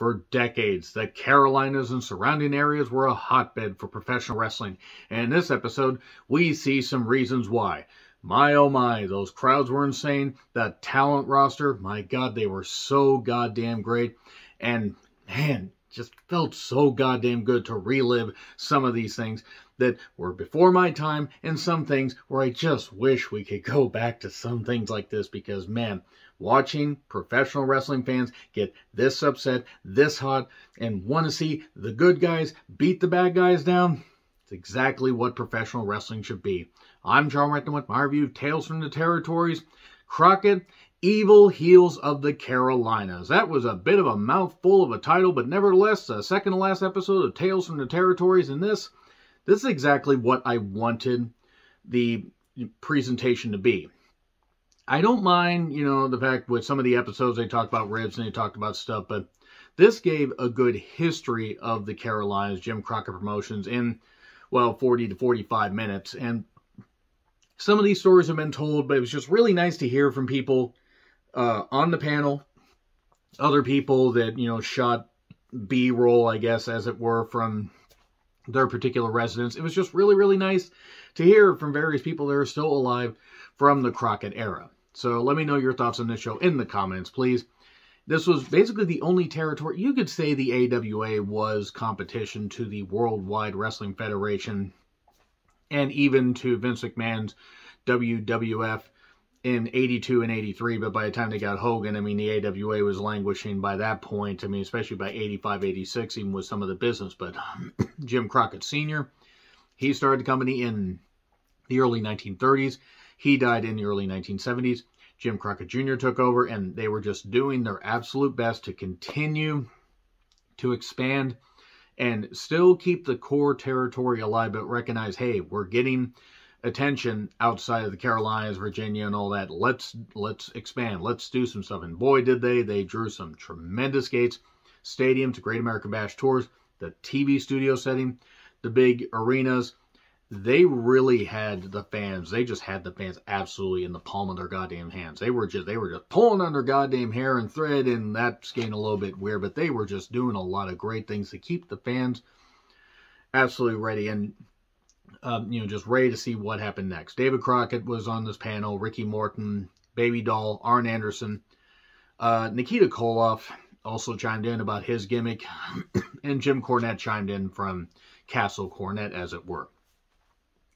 For decades, the Carolinas and surrounding areas were a hotbed for professional wrestling, and in this episode, we see some reasons why. My oh my, those crowds were insane. The talent roster, my God, they were so goddamn great. And man, just felt so goddamn good to relive some of these things that were before my time, and some things where I just wish we could go back to some things like this, because man, watching professional wrestling fans get this upset, this hot, and want to see the good guys beat the bad guys down, it's exactly what professional wrestling should be. I'm John Renton with my review of Tales from the Territories, Crockett, Evil Heels of the Carolinas. That was a bit of a mouthful of a title, but nevertheless, the second to last episode of Tales from the Territories, and this is exactly what I wanted the presentation to be. I don't mind, the fact with some of the episodes they talked about ribs and they talked about stuff, but this gave a good history of the Carolinas, Jim Crockett Promotions in, 40 to 45 minutes. And some of these stories have been told, but it was just really nice to hear from people on the panel, other people that, shot B-roll, I guess, as it were, from their particular residence. It was just really, really nice to hear from various people that are still alive from the Crockett era. So let me know your thoughts on this show in the comments, please. This was basically the only territory. You could say the AWA was competition to the Worldwide Wrestling Federation and even to Vince McMahon's WWF in 82 and 83. But by the time they got Hogan, the AWA was languishing by that point. Especially by 85, 86, even with some of the business. But Jim Crockett Sr., he started the company in the early 1930s. He died in the early 1970s. Jim Crockett Jr. took over, and they were just doing their absolute best to continue to expand and still keep the core territory alive, but recognize, hey, we're getting attention outside of the Carolinas, Virginia, and all that. Let's expand. Let's do some stuff. And boy, did they. They drew some tremendous gates, stadiums, Great American Bash tours, the TV studio setting, the big arenas. They really had the fans. They just had the fans absolutely in the palm of their goddamn hands. They were just pulling on their goddamn hair and thread, and that's getting a little bit weird, but they were just doing a lot of great things to keep the fans absolutely ready and, just ready to see what happened next. David Crockett was on this panel, Ricky Morton, Baby Doll, Arn Anderson, Nikita Koloff also chimed in about his gimmick, and Jim Cornette chimed in from Castle Cornette, as it were.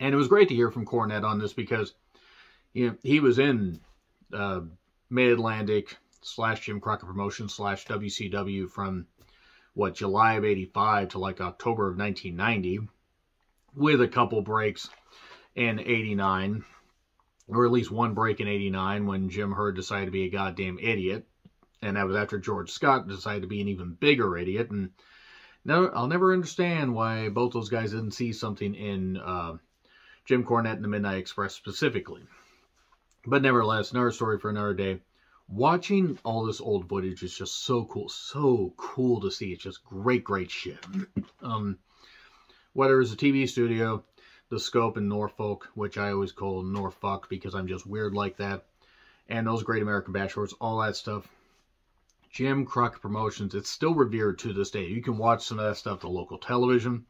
And it was great to hear from Cornette on this because, he was in Mid-Atlantic / Jim Crockett Promotions / WCW from, July of 85 to October of 1990, with a couple breaks in 89, or at least one break in 89 when Jim Herd decided to be a goddamn idiot. And that was after George Scott decided to be an even bigger idiot. And no, I'll never understand why both those guys didn't see something in Jim Cornette and the Midnight Express specifically. But nevertheless, another story for another day. Watching all this old footage is just so cool. So cool to see. It's just great, great shit. Whether it's a TV studio, the Scope in Norfolk, which I always call Norfolk because I'm just weird like that, and those Great American Bash shorts, all that stuff. Jim Crockett Promotions, it's still revered to this day. You can watch some of that stuff on local television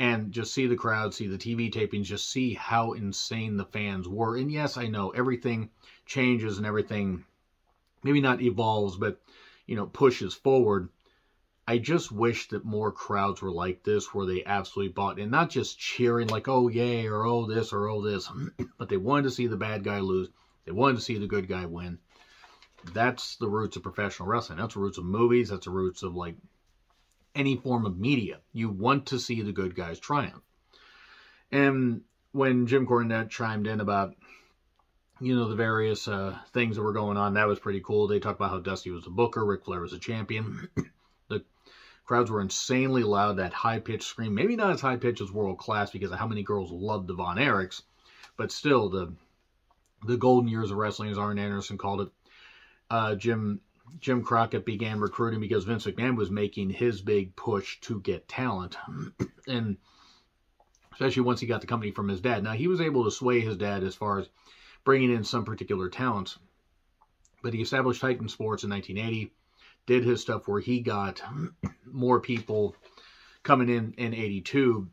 and just see the crowd, see the TV tapings, just see how insane the fans were. And yes, I know everything changes and everything maybe not evolves, but, pushes forward. I just wish that more crowds were like this, where they absolutely bought in, not just cheering like, oh, yay, or oh, this, or oh, this, but they wanted to see the bad guy lose. They wanted to see the good guy win. That's the roots of professional wrestling. That's the roots of movies. That's the roots of, any form of media. You want to see the good guys triumph. And when Jim Cornette chimed in about, the various things that were going on, that was pretty cool. They talked about how Dusty was a booker, Ric Flair was a champion. The crowds were insanely loud, that high-pitched scream. Maybe not as high-pitched as World Class because of how many girls loved the Von Erichs, but still, the golden years of wrestling, as Arn Anderson called it. Jim Crockett began recruiting because Vince McMahon was making his big push to get talent. And especially once he got the company from his dad. Now, he was able to sway his dad as far as bringing in some particular talents. But he established Titan Sports in 1980. did his stuff where he got more people coming in 82.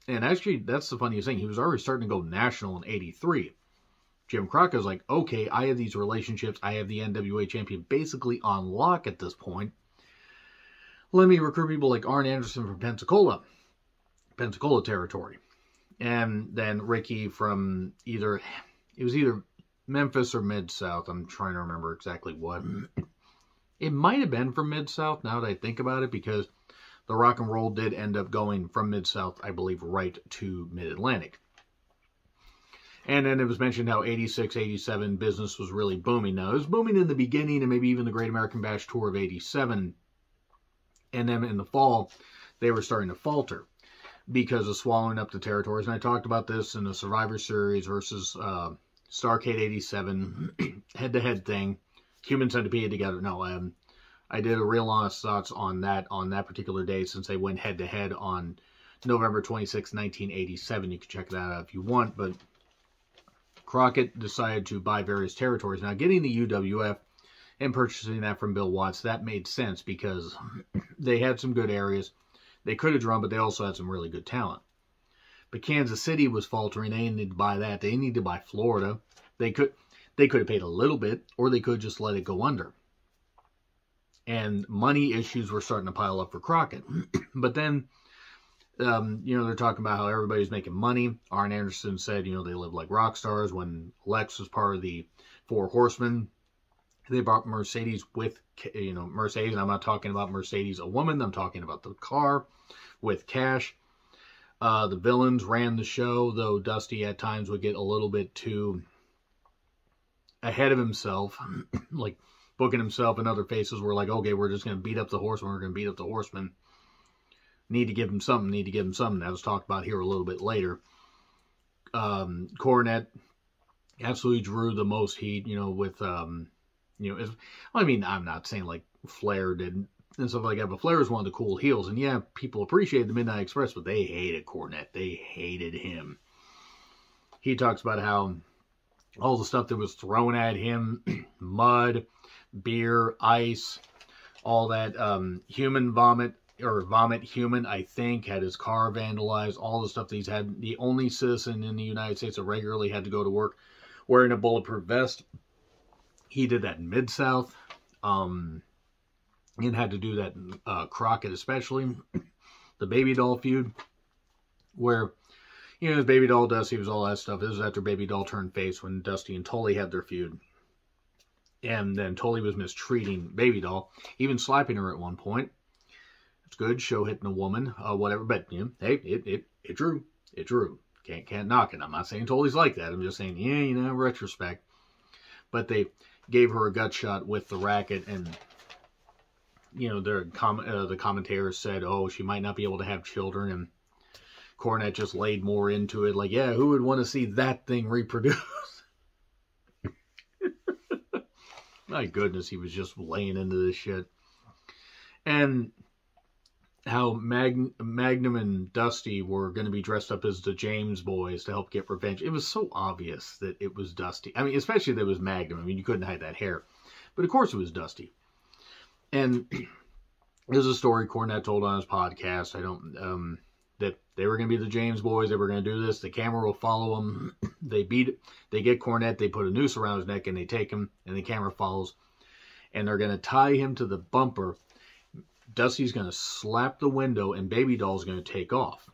And actually, that's the funniest thing. He was already starting to go national in 83. Jim Crockett was like, okay, I have these relationships. I have the NWA champion basically on lock at this point. Let me recruit people like Arn Anderson from Pensacola territory. And then Ricky from either Memphis or Mid-South. I'm trying to remember exactly what. It might have been from Mid-South now that I think about it, because the Rock and Roll did end up going from Mid-South, I believe, right to Mid-Atlantic. And then it was mentioned how 86, 87 business was really booming. Now, it was booming in the beginning and maybe even the Great American Bash Tour of 87. And then in the fall, they were starting to falter because of swallowing up the territories. And I talked about this in the Survivor Series versus Starrcade 87 head-to-head thing. Human Centipede together. No, I did a real honest thoughts on that particular day, since they went head-to-head on November 26, 1987. You can check that out if you want. But Crockett decided to buy various territories. Now, getting the UWF and purchasing that from Bill Watts, that made sense because they had some good areas. They could have drawn, but they also had some really good talent. But Kansas City was faltering. They needed to buy that. They needed to buy Florida. They could have paid a little bit, or they could just let it go under. And money issues were starting to pile up for Crockett. But then, they're talking about how everybody's making money. Arn Anderson said, they live like rock stars. When Lex was part of the Four Horsemen, they bought Mercedes with, Mercedes. And I'm not talking about Mercedes, a woman. I'm talking about the car with cash. The villains ran the show, though Dusty at times would get a little bit too ahead of himself, like booking himself, and other faces were like, okay, we're just going to beat up the Horseman. We're going to beat up the Horseman. Need to give him something. That was talked about here a little bit later. Cornette absolutely drew the most heat, with, I'm not saying like Flair did and stuff like that, but Flair was one of the cool heels. And yeah, people appreciated the Midnight Express, but they hated Cornette. They hated him. He talks about how all the stuff that was thrown at him, mud, beer, ice, all that, human vomit, or vomit human, I think, had his car vandalized, all the stuff that he's had. The only citizen in the United States that regularly had to go to work wearing a bulletproof vest. He did that in Mid-South, and had to do that in Crockett especially. The Baby Doll feud, where, his Baby Doll, Dusty, was all that stuff. This was after Baby Doll turned face when Dusty and Tully had their feud. And then Tully was mistreating Baby Doll, even slapping her at one point. It's good, show hitting a woman, whatever. But, hey, it drew. It drew. Can't knock it. I'm not saying Tully's like that. I'm just saying, retrospect. But they gave her a gut shot with the racket, and, the commentators said, oh, she might not be able to have children, and Cornette just laid more into it, like, yeah, who would want to see that thing reproduce? My goodness, he was just laying into this shit. And how Magnum and Dusty were going to be dressed up as the James Boys to help get revenge. It was so obvious that it was Dusty. I mean, especially that it was Magnum. I mean, you couldn't hide that hair. But of course it was Dusty. And there's a story Cornette told on his podcast. That they were going to be the James Boys. They were going to do this. The camera will follow them. They get Cornette. They put a noose around his neck and they take him. And the camera follows. And they're going to tie him to the bumper. Dusty's going to slap the window and Baby Doll's going to take off.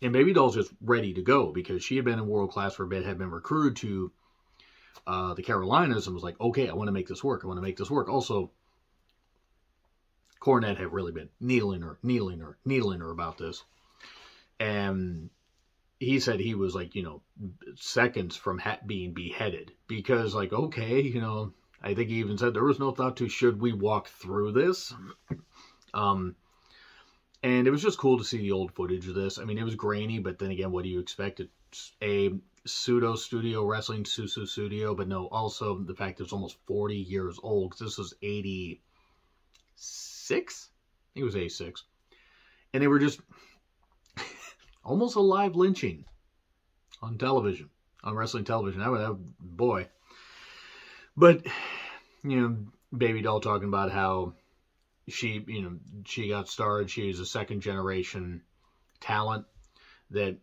And Baby Doll's just ready to go because she had been in World Class for a bit, had been recruited to the Carolinas, and was like, okay, I want to make this work. Also, Cornette had really been needling her about this. And he said he was like, seconds from being beheaded. Because, like, okay, I think he even said there was no thought to, should we walk through this? And it was just cool to see the old footage of this. I mean, it was grainy, but then again, what do you expect? It's a pseudo studio wrestling, Susu Studio, but no, also the fact that it's almost 40 years old, because this was 86? I think it was 86. And they were just almost a live lynching on television, on wrestling television. Boy. But, Baby Doll talking about how she got started. She's a second generation talent that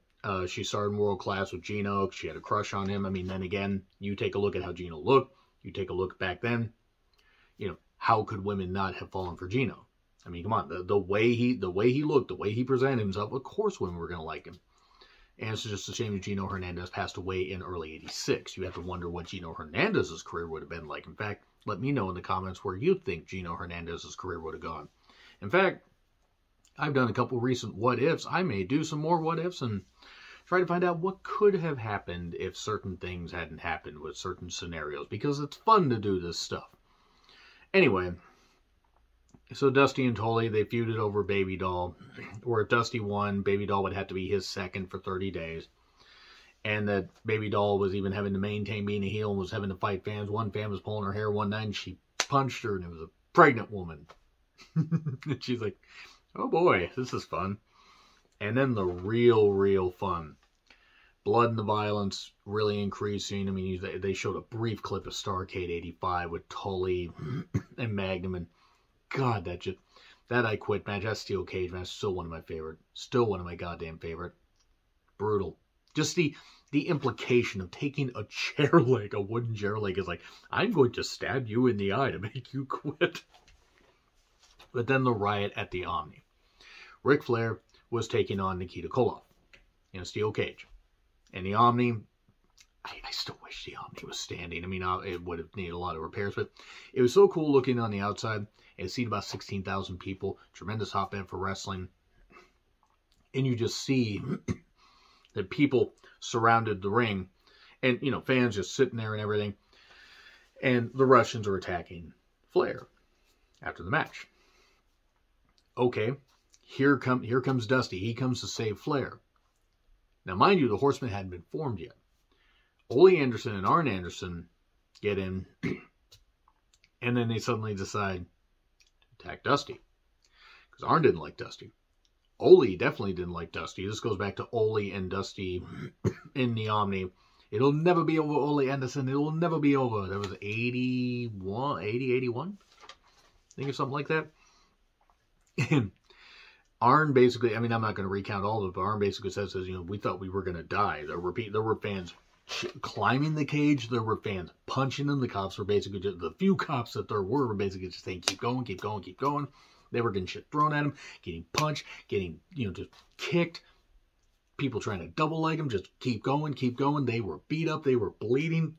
she started in World Class with Gino. She had a crush on him. I mean, then again, you take a look at how Gino looked. You take a look back then. How could women not have fallen for Gino? I mean, come on, the way he looked, the way he presented himself, of course women were going to like him. And it's just a shame that Gino Hernandez passed away in early '86. You have to wonder what Gino Hernandez's career would have been like. In fact, let me know in the comments where you think Gino Hernandez's career would have gone. In fact, I've done a couple recent what ifs. I may do some more what ifs and try to find out what could have happened if certain things hadn't happened with certain scenarios, because it's fun to do this stuff. Anyway, so Dusty and Tully, they feuded over Baby Doll, where if Dusty won, Baby Doll would have to be his second for 30 days. And that Baby Doll was even having to maintain being a heel and was having to fight fans. One fan was pulling her hair one night and she punched her, and it was a pregnant woman. And she's like, oh boy, this is fun. And then the real fun. Blood and the violence really increasing. I mean, they showed a brief clip of Starrcade 85 with Tully and Magnum. And God, that I Quit match, that steel cage match, still one of my favorite. Still one of my goddamn favorite. Brutal. Just the implication of taking a chair leg, a wooden chair leg, is like, I'm going to stab you in the eye to make you quit. But then the riot at the Omni. Ric Flair was taking on Nikita Koloff in a steel cage. And the Omni, I still wish the Omni was standing. I mean, it would have needed a lot of repairs, but it was so cool looking on the outside. It seated about 16,000 people. Tremendous hotbed for wrestling. And you just see that people surrounded the ring. And, fans just sitting there and everything. And the Russians are attacking Flair after the match. Okay, here comes Dusty. He comes to save Flair. Now, mind you, the Horsemen hadn't been formed yet. Ole Anderson and Arn Anderson get in, and then they suddenly decide to attack Dusty. Because Arn didn't like Dusty. Ole definitely didn't like Dusty. This goes back to Ole and Dusty in the Omni. It'll never be over, Ole Anderson. It will never be over. That was 81? I think it's something like that. And Arn basically, I mean, I'm not going to recount all of it, but Arn basically says, we thought we were going to die. There were fans climbing the cage. There were fans punching them. The cops were basically just, the few cops that there were basically just saying, keep going, keep going, keep going. They were getting shit thrown at them, getting punched, getting, just kicked. People trying to double leg them, just keep going, keep going. They were beat up. They were bleeding.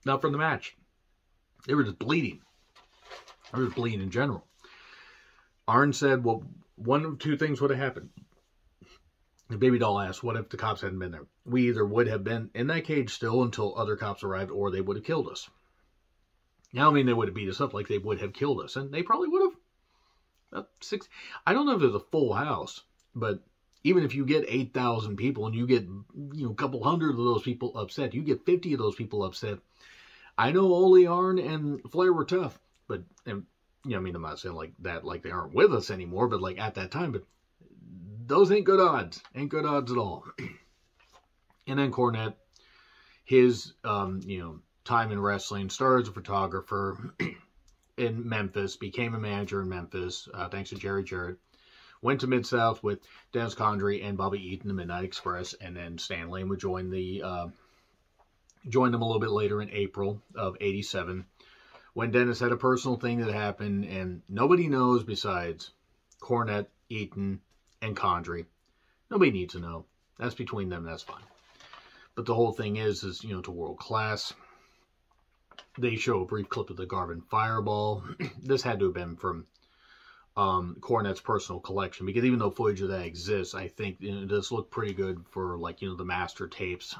Not from the match. They were just bleeding. They were just bleeding in general. Arn said, well, one of two things would have happened. The Baby Doll asked, what if the cops hadn't been there? We either would have been in that cage still until other cops arrived, or they would have killed us. Now, I mean, they would have beat us up like they would have killed us, and they probably would have. I don't know if there's a full house, but even if you get 8,000 people and you get, a couple hundred of those people upset, you get 50 of those people upset. I know Ole, Arn, and Flair were tough, but, I mean, I'm not saying like that, like they aren't with us anymore, but like at that time, but those ain't good odds. Ain't good odds at all. And then Cornette, his, time in wrestling, started as a photographer in Memphis, became a manager in Memphis, thanks to Jerry Jarrett. Went to Mid-South with Dennis Condrey and Bobby Eaton, the Midnight Express, and then Stan Lane would join them a little bit later in April of '87, when Dennis had a personal thing that happened, and nobody knows besides Cornette, Eaton, and Condrey. Nobody needs to know. That's between them, that's fine. But the whole thing is to World Class. They show a brief clip of the Garvin Fireball. This had to have been from Cornette's personal collection, because even though footage of that exists, I think it does look pretty good for, the master tapes.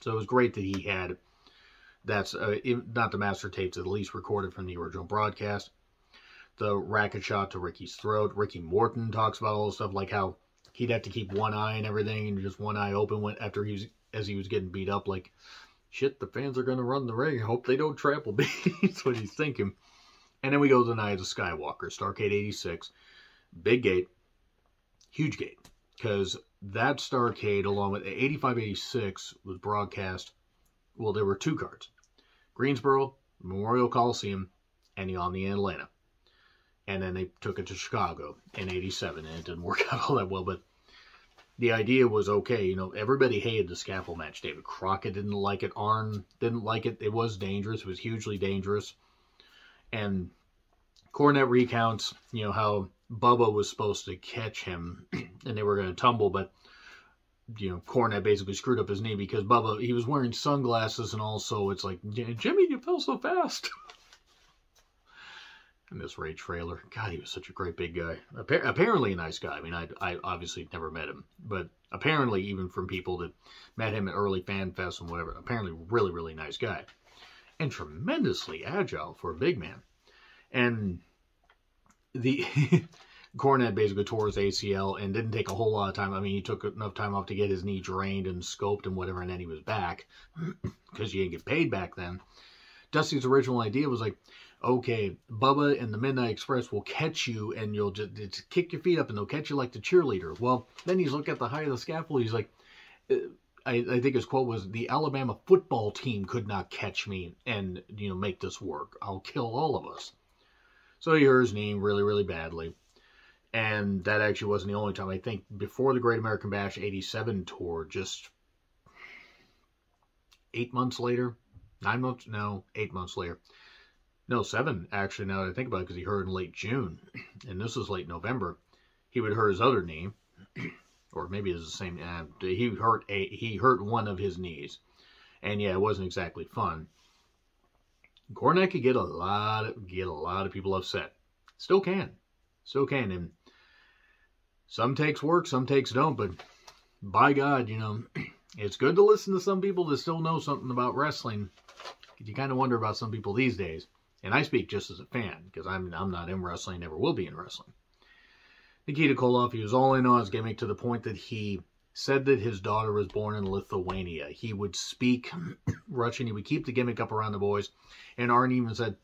So it was great that he had, that's not the master tapes, at least recorded from the original broadcast. The racket shot to Ricky's throat. Ricky Morton talks about all this stuff, like how he'd have to keep one eye and everything, and just one eye open after as he was getting beat up, like, shit, the fans are going to run the ring. I hope they don't trample me. That's what he's thinking. And then we go to the Night of the Skywalker, Starrcade 86. Big gate. Huge gate. Because that Starrcade, along with 85-86, was broadcast. Well, there were two cards. Greensboro, Memorial Coliseum, and Omni in Atlanta. And then they took it to Chicago in 87, and it didn't work out all that well, but the idea was, okay, you know, everybody hated the scaffold match. David Crockett didn't like it. Arn didn't like it. It was dangerous. It was hugely dangerous. And Cornette recounts, you know, how Bubba was supposed to catch him, and they were going to tumble, but, you know, Cornette basically screwed up his knee because Bubba, he was wearing sunglasses, and also it's like, Jimmy, you fell so fast. I miss Ray Trailer. God, he was such a great big guy. Apparently a nice guy. I mean, I obviously never met him, but apparently, even from people that met him at early fan fests and whatever, apparently really, really nice guy. And tremendously agile for a big man. And the Cornette basically tore his ACL and didn't take a whole lot of time. I mean, he took enough time off to get his knee drained and scoped and whatever, and then he was back because you didn't get paid back then. Dusty's original idea was like, okay, Bubba and the Midnight Express will catch you, and you'll just kick your feet up, and they'll catch you like the cheerleader. Well, then he's looking at the height of the scaffold. He's like, I think his quote was, the Alabama football team could not catch me and, you know, make this work. I'll kill all of us. So he hurt his knee really, really badly. And that actually wasn't the only time. I think before the Great American Bash 87 tour, just 8 months later, 9 months, no, 8 months later. No, 7, actually, now that I think about it, because he hurt in late June, and this was late November. He would hurt his other knee, or maybe it was the same. He hurt one of his knees, and yeah, it wasn't exactly fun. Cornette could get a lot of people upset. Still can, and some takes work, some takes don't. But by God, you know, it's good to listen to some people that still know something about wrestling. You kind of wonder about some people these days. And I speak just as a fan, because I'm not in wrestling, never will be in wrestling. Nikita Koloff, he was all in on his gimmick to the point that he said that his daughter was born in Lithuania. He would speak Russian. He would keep the gimmick up around the boys. And Arn even said,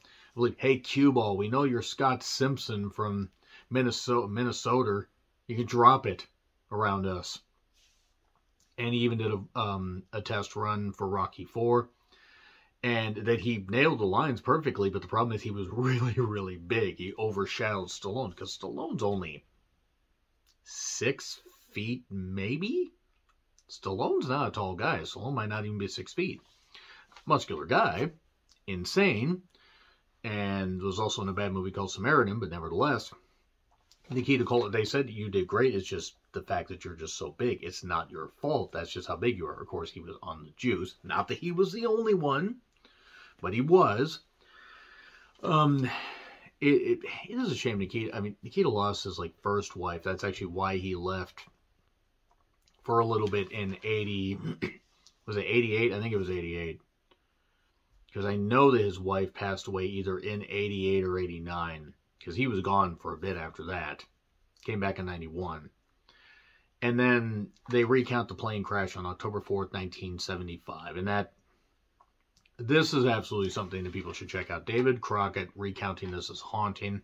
hey, cue ball, we know you're Scott Simpson from Minnesota. You can drop it around us. And he even did a test run for Rocky IV. And that he nailed the lines perfectly, but the problem is he was really, really big. He overshadowed Stallone, because Stallone's only 6 feet, maybe? Stallone's not a tall guy. Stallone might not even be 6 feet. Muscular guy, insane, and was also in a bad movie called Samaritan, but nevertheless, Nikita Koloff, they said you did great. It's just the fact that you're just so big. It's not your fault. That's just how big you are. Of course, he was on the juice. Not that he was the only one, but he was. It is a shame Nikita. I mean, Nikita lost his first wife. That's actually why he left for a little bit in 80. Was it 88? I think it was 88. Because I know that his wife passed away either in 88 or 89. Because he was gone for a bit after that. Came back in 91. And then they recount the plane crash on October 4th, 1975. And this is absolutely something that people should check out. David Crockett recounting this as haunting.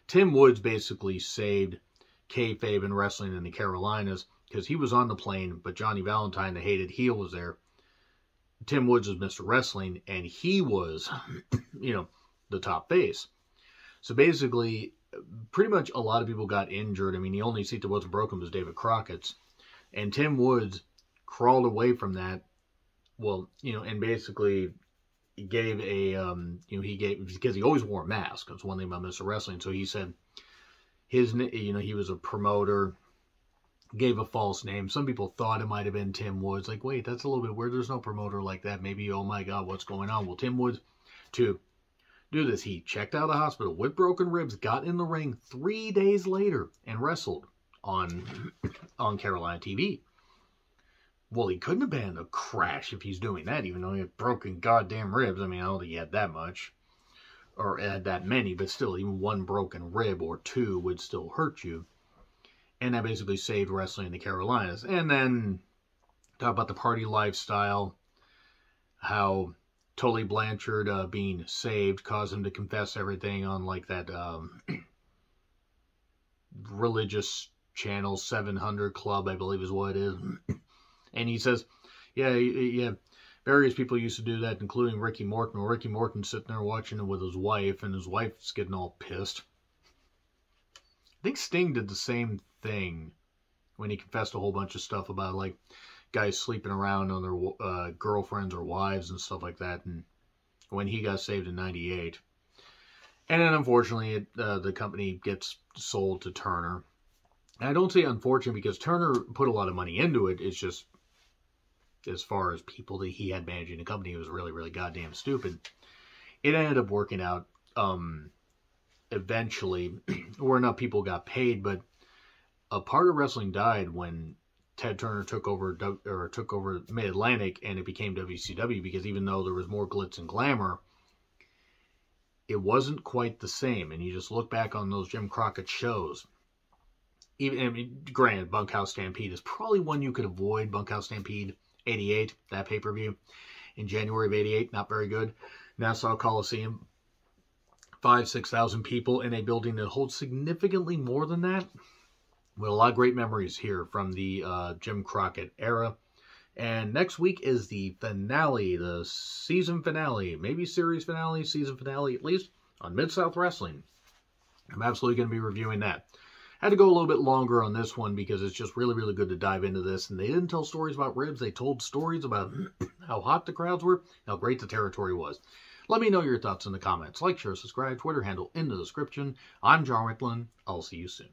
Tim Woods basically saved kayfabe and wrestling in the Carolinas because he was on the plane, but Johnny Valentine, the hated heel, was there. Tim Woods was Mr. Wrestling, and he was, the top face. So basically, pretty much a lot of people got injured. I mean, the only seat that wasn't broken was David Crockett's. And Tim Woods crawled away from that. Well, and basically gave because he always wore a mask. That's one thing about Mr. Wrestling. So he said he was a promoter, gave a false name. Some people thought it might have been Tim Woods. Like, wait, that's a little bit weird. There's no promoter like that. Maybe, oh my God, what's going on? Well, Tim Woods, to do this, he checked out of the hospital with broken ribs, got in the ring 3 days later, and wrestled on Carolina TV. Well, he couldn't have been a crash if he's doing that, even though he had broken goddamn ribs. I mean, I don't think he had that much, or had that many, but still, even one broken rib or two would still hurt you. And that basically saved wrestling in the Carolinas. And then, talk about the party lifestyle, how Tully Blanchard being saved caused him to confess everything on that religious channel 700 Club, I believe is what it is. And he says, yeah, Various people used to do that, including Ricky Morton. Ricky Morton sitting there watching it with his wife, and his wife's getting all pissed. I think Sting did the same thing when he confessed a whole bunch of stuff about, like, guys sleeping around on their girlfriends or wives and stuff like that, and when he got saved in 98. And then, unfortunately, the company gets sold to Turner. And I don't say unfortunate because Turner put a lot of money into it. It's just, as far as people that he had managing the company, it was really, really goddamn stupid. It ended up working out eventually, where enough people got paid, but a part of wrestling died when Ted Turner took over Mid-Atlantic, and it became WCW, because even though there was more glitz and glamour, it wasn't quite the same. And you just look back on those Jim Crockett shows. Even, I mean, granted, Bunkhouse Stampede is probably one you could avoid. Bunkhouse Stampede 88, that pay-per-view in January of 88, not very good. Nassau Coliseum, 5,000-6,000 people in a building that holds significantly more than that. With a lot of great memories here from the Jim Crockett era. And next week is the finale, the season finale, maybe series finale, season finale at least, on Mid-South Wrestling. I'm absolutely going to be reviewing that. I had to go a little bit longer on this one because it's just really, really good to dive into this. And they didn't tell stories about ribs. They told stories about how hot the crowds were, how great the territory was. Let me know your thoughts in the comments. Like, share, subscribe, Twitter handle in the description. I'm John Rickland. I'll see you soon.